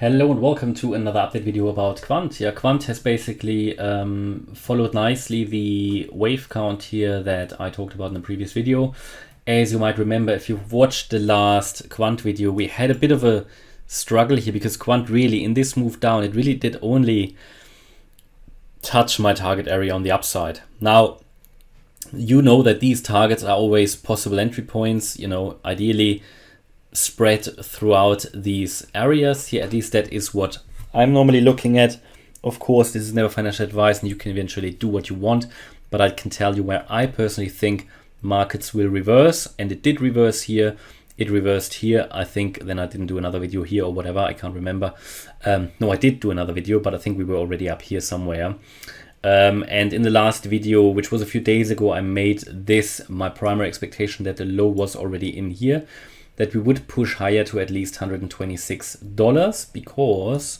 Hello and welcome to another update video about Quant. Yeah, Quant has basically followed nicely the wave count here that I talked about in the previous video. As you might remember, if you've watched the last Quant video, we had a bit of a struggle here because Quant really, in this move down, it really did only touch my target area on the upside. Now, you know that these targets are always possible entry points, ideally spread throughout these areas here. At least that is what I'm normally looking at. Of course, this is never financial advice and you can eventually do what you want, but I can tell you where I personally think markets will reverse, and it did reverse here. It reversed here. I think then I didn't do another video here or whatever. I can't remember. No, I did do another video, but I think we were already up here somewhere. And in the last video, which was a few days ago, I made this my primary expectation that the low was already in here, that we would push higher to at least $126 because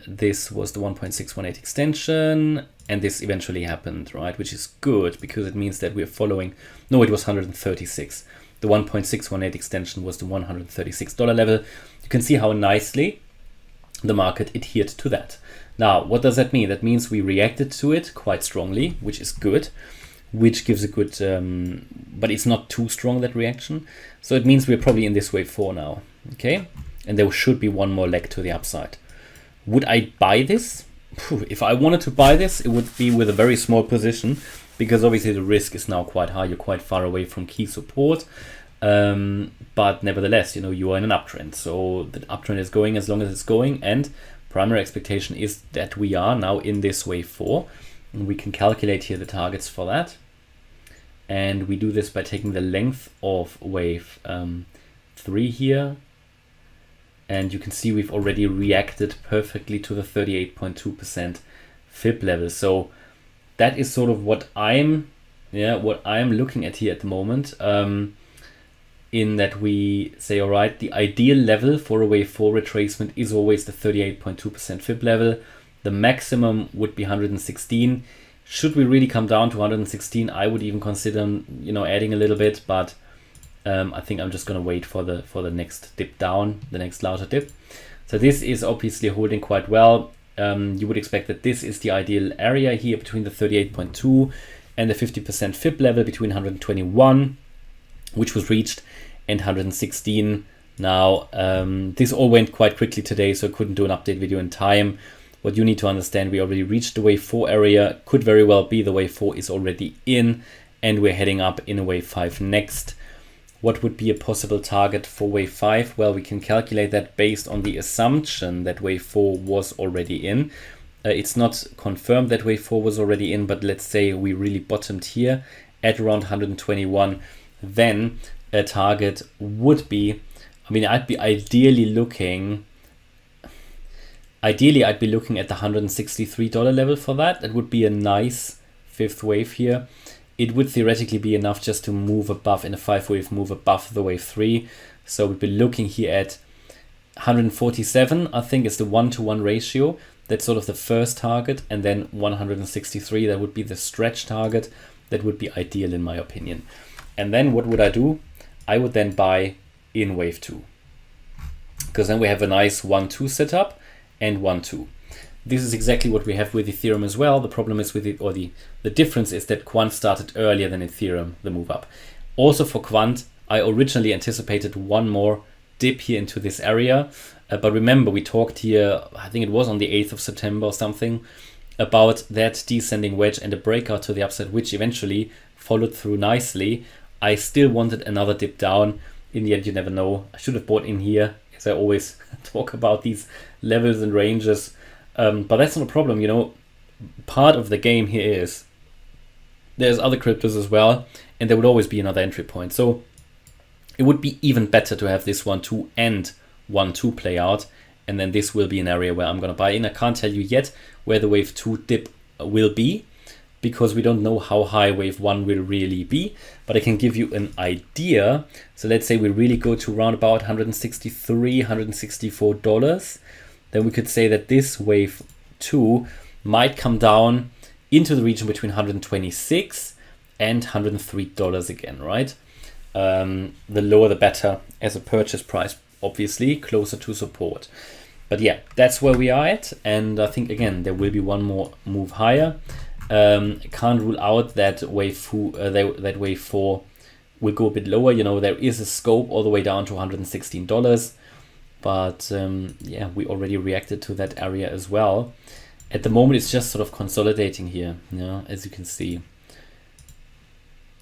this was the 1.618 extension, and this eventually happened, right? Which is good because it means that we're following. No, it was 136. The 1.618 extension was the $136 level. You can see how nicely the market adhered to that. Now, what does that mean? That means we reacted to it quite strongly, which is good, which gives a good, but it's not too strong, that reaction. So it means we're probably in this wave 4 now, okay? And there should be one more leg to the upside. Would I buy this? If I wanted to buy this, it would be with a very small position because obviously the risk is now quite high. You're quite far away from key support. But nevertheless, you are in an uptrend. So the uptrend is going as long as it's going, and primary expectation is that we are now in this wave 4. And we can calculate here the targets for that. And we do this by taking the length of wave 3 here. And you can see we've already reacted perfectly to the 38.2% fib level. So that is sort of what I'm looking at here at the moment. In that we say, all right, the ideal level for a wave 4 retracement is always the 38.2% fib level. The maximum would be 116. Should we really come down to 116, I would even consider, adding a little bit, but I think I'm just going to wait for the next dip down, the next larger dip. So this is obviously holding quite well. You would expect that this is the ideal area here between the 38.2 and the 50% fib level between 121, which was reached, and 116. Now, this all went quite quickly today, so I couldn't do an update video in time. What you need to understand, we already reached the wave 4 area. Could very well be the wave 4 is already in, and we're heading up in a wave 5 next. What would be a possible target for wave 5? Well, we can calculate that based on the assumption that wave 4 was already in. It's not confirmed that wave 4 was already in, but let's say we really bottomed here at around 121. Then a target would be, I'd be ideally looking at the $163 level for that. That would be a nice fifth wave here. It would theoretically be enough just to move above, in a 5-wave move above the wave 3. So we'd be looking here at 147, I think is the 1-to-1 ratio. That's sort of the first target. And then 163, that would be the stretch target. That would be ideal in my opinion. And then what would I do? I would then buy in wave 2. Because then we have a nice 1-2 setup and 1-2. This is exactly what we have with Ethereum as well. The problem is with it, or the difference is that Quant started earlier than Ethereum, the move up. Also for Quant, I originally anticipated one more dip here into this area. But remember, we talked here, I think it was on the 8th of September or something, about that descending wedge and a breakout to the upside, which eventually followed through nicely. I still wanted another dip down. In the end, you never know. I should have bought in here, as I always talk about these levels and ranges. But that's not a problem, Part of the game here is there's other cryptos as well, and there would always be another entry point. So it would be even better to have this 1-2 and 1-2 play out, and then this will be an area where I'm going to buy in. I can't tell you yet where the wave 2 dip will be, because we don't know how high wave 1 will really be, but I can give you an idea. So let's say we really go to around about $163, $164. Then we could say that this wave 2 might come down into the region between 126 and $103 again, right? The lower the better as a purchase price obviously closer to support. But yeah, that's where we are at, and I think again there will be one more move higher. Can't rule out that wave 4 will go a bit lower. You know, there is a scope all the way down to $116, but yeah, we already reacted to that area as well. At the moment, it's just sort of consolidating here. You know, as you can see,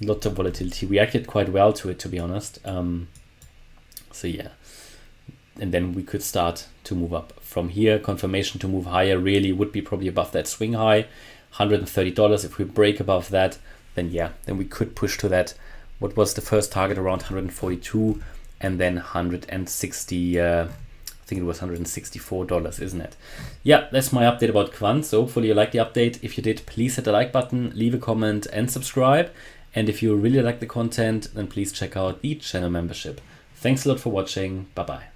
lots of volatility. Reacted quite well to it, to be honest. So yeah. And then we could start to move up from here. Confirmation to move higher really would be probably above that swing high, $130. If we break above that, then yeah, then we could push to that. What was the first target? Around 142, and then 160. I think it was $164, isn't it? Yeah, that's my update about Quant. So hopefully you liked the update. If you did, please hit the like button, leave a comment, and subscribe. And if you really like the content, then please check out the channel membership. Thanks a lot for watching. Bye bye.